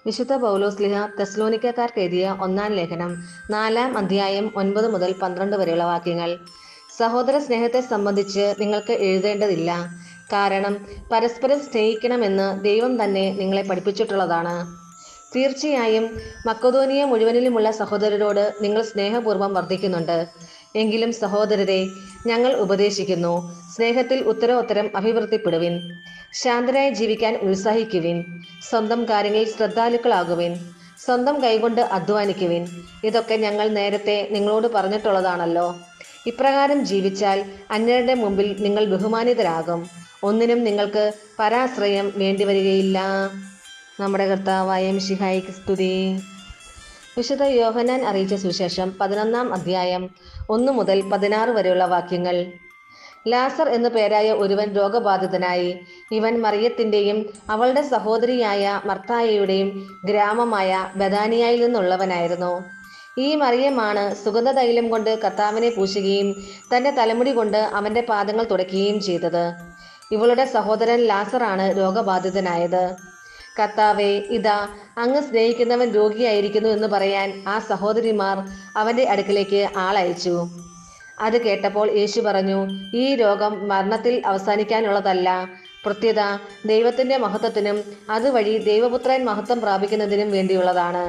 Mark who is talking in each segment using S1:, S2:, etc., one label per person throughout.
S1: വിശുദ്ധ പൗലോസ്ലിഹ തെസ്സലോനിക്കക്കാർക്ക് എഴുതിയ ഒന്നാം ലേഖനം 4-ാം അധ്യായം 9 മുതൽ 12 വരെയുള്ള വാക്യങ്ങൾ. സഹോദര സ്നേഹത്തെ സംബന്ധിച്ച് നിങ്ങൾക്ക് എഴുതേണ്ടതില്ല. കാരണം പരസ്പരം സ്നേഹിക്കണമെന്ന് ദൈവം തന്നെ നിങ്ങളെ പഠിപ്പിച്ചിട്ടുള്ളതാണ്. തീർച്ചയായും മക്കെദോനിയ മുഴുവനിലുമുള്ള സഹോദരരോട് നിങ്ങൾ സ്നേഹപൂർവ്വം വർദ്ധിക്കുന്നുണ്ട്. എങ്കിലും സഹോദരരെ, ഞങ്ങൾ ഉപദേശിക്കുന്നു, സ്നേഹത്തിൽ ഉത്തരോത്തരം അഭിവൃദ്ധിപ്പെടുവിൻ. ശാന്തരായി ജീവിക്കാൻ ഉത്സാഹിക്കുവിൻ. സ്വന്തം കാര്യങ്ങളിൽ ശ്രദ്ധാലുക്കളാകുവിൻ. സ്വന്തം കൈകൊണ്ട് അധ്വാനിക്കുവിൻ. ഇതൊക്കെ ഞങ്ങൾ നേരത്തെ നിങ്ങളോട് പറഞ്ഞിട്ടുള്ളതാണല്ലോ. ഇപ്രകാരം ജീവിച്ചാൽ അന്യരുടെ മുമ്പിൽ നിങ്ങൾ ബഹുമാനിതരാകും. ഒന്നിനും നിങ്ങൾക്ക് പരാശ്രയം വേണ്ടിവരികയില്ല. നമ്മുടെ കർത്താവായ മിശിഹായിക്ക് സ്തുതി. വിശുദ്ധ യോഹന്നാൻ അറിയിച്ച സുവിശേഷം 11-ാം അധ്യായം 1 മുതൽ 16 വരെയുള്ള വാക്യങ്ങൾ. ലാസർ എന്നു പേരായ ഒരുവൻ രോഗബാധിതനായി. ഇവൻ മറിയത്തിന്റെയും അവളുടെ സഹോദരിയായ മർത്തായയുടെയും ഗ്രാമമായ ബഥാനിയായിൽ നിന്നുള്ളവനായിരുന്നു. ഈ മറിയമാണ് സുഗന്ധതൈലം കൊണ്ട് കർത്താവിനെ പൂശുകയും തന്റെ തലമുടി കൊണ്ട് അവന്റെ പാദങ്ങൾ തുടയ്ക്കുകയും ചെയ്തത്. ഇവളുടെ സഹോദരൻ ലാസറാണ് രോഗബാധിതനായത്. കർത്താവേ, ഇതാ അങ്ങ് സ്നേഹിക്കുന്നവൻ രോഗിയായിരിക്കുന്നു എന്ന് പറയാൻ ആ സഹോദരിമാർ അവന്റെ അടുക്കലേക്ക് ആളയച്ചു. അത് കേട്ടപ്പോൾ യേശു പറഞ്ഞു, ഈ രോഗം മരണത്തിൽ അവസാനിക്കാനുള്ളതല്ല, പ്രത്യുത ദൈവത്തിന്റെ മഹത്വത്തിനും അതുവഴി ദൈവപുത്രൻ മഹത്വം പ്രാപിക്കുന്നതിനും വേണ്ടിയുള്ളതാണ്.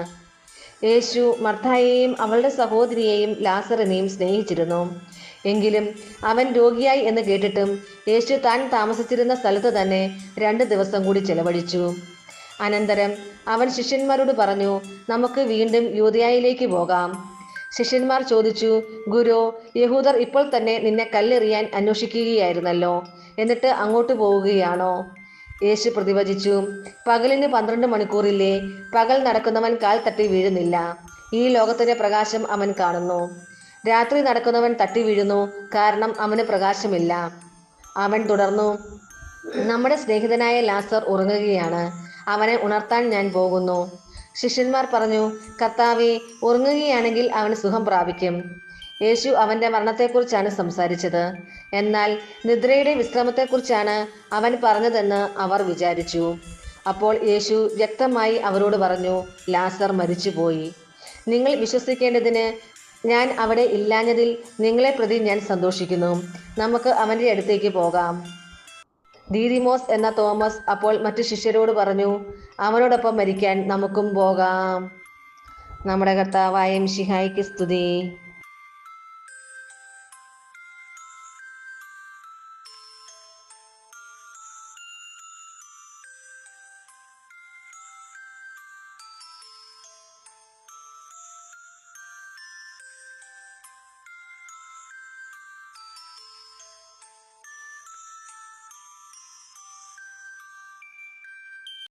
S1: യേശു മർത്തായെയും അവളുടെ സഹോദരിയെയും ലാസറിനെയും സ്നേഹിച്ചിരുന്നു. എങ്കിലും അവൻ രോഗിയായി എന്ന് കേട്ടിട്ടും യേശു താൻ താമസിച്ചിരുന്ന സ്ഥലത്ത് തന്നെ 2 ദിവസം കൂടി ചെലവഴിച്ചു. അനന്തരം അവൻ ശിഷ്യന്മാരോട് പറഞ്ഞു, നമുക്ക് വീണ്ടും യൂദയായിലേക്ക് പോകാം. ശിഷ്യന്മാർ ചോദിച്ചു, ഗുരു, യഹൂദർ ഇപ്പോൾ തന്നെ നിന്നെ കല്ലെറിയാൻ അന്വേഷിക്കുകയായിരുന്നല്ലോ, എന്നിട്ട് അങ്ങോട്ട് പോവുകയാണോ? യേശു പ്രതിവചിച്ചു, പകലിന് 12 മണിക്കൂറില്ലേ? പകൽ നടക്കുന്നവൻ കാൽ തട്ടി വീഴുന്നില്ല, ഈ ലോകത്തിന്റെ പ്രകാശം അവൻ കാണുന്നു. രാത്രി നടക്കുന്നവൻ തട്ടി വീഴുന്നു, കാരണം അവന് പ്രകാശമില്ല. അവൻ തുടർന്നു, നമ്മുടെ സ്നേഹിതനായ ലാസർ ഉറങ്ങുകയാണ്, അവനെ ഉണർത്താൻ ഞാൻ പോകുന്നു. ശിഷ്യന്മാർ പറഞ്ഞു, കർത്താവേ, ഉറങ്ങുകയാണെങ്കിൽ അവൻ സുഖം പ്രാപിക്കും. യേശു അവന്റെ മരണത്തെക്കുറിച്ചാണ് സംസാരിച്ചത്. എന്നാൽ നിദ്രയുടെ വിശ്രമത്തെക്കുറിച്ചാണ് അവൻ പറഞ്ഞതെന്ന് അവർ വിചാരിച്ചു. അപ്പോൾ യേശു വ്യക്തമായി അവരോട് പറഞ്ഞു, ലാസർ മരിച്ചുപോയി. നിങ്ങൾ വിശ്വസിക്കേണ്ടതിന് ഞാൻ അവിടെ ഇല്ലാഞ്ഞതിൽ നിങ്ങളെ പ്രതി ഞാൻ സന്തോഷിക്കുന്നു. നമുക്ക് അവന്റെ അടുത്തേക്ക് പോകാം. ദീദിമോസ് എന്ന തോമസ് അപ്പോൾ മറ്റു ശിഷ്യരോട് പറഞ്ഞു, അവനോടൊപ്പം മരിക്കാൻ നമുക്കും പോകാം. നമ്മുടെ കർത്താവായ മിശിഹായിക്ക് സ്തുതി.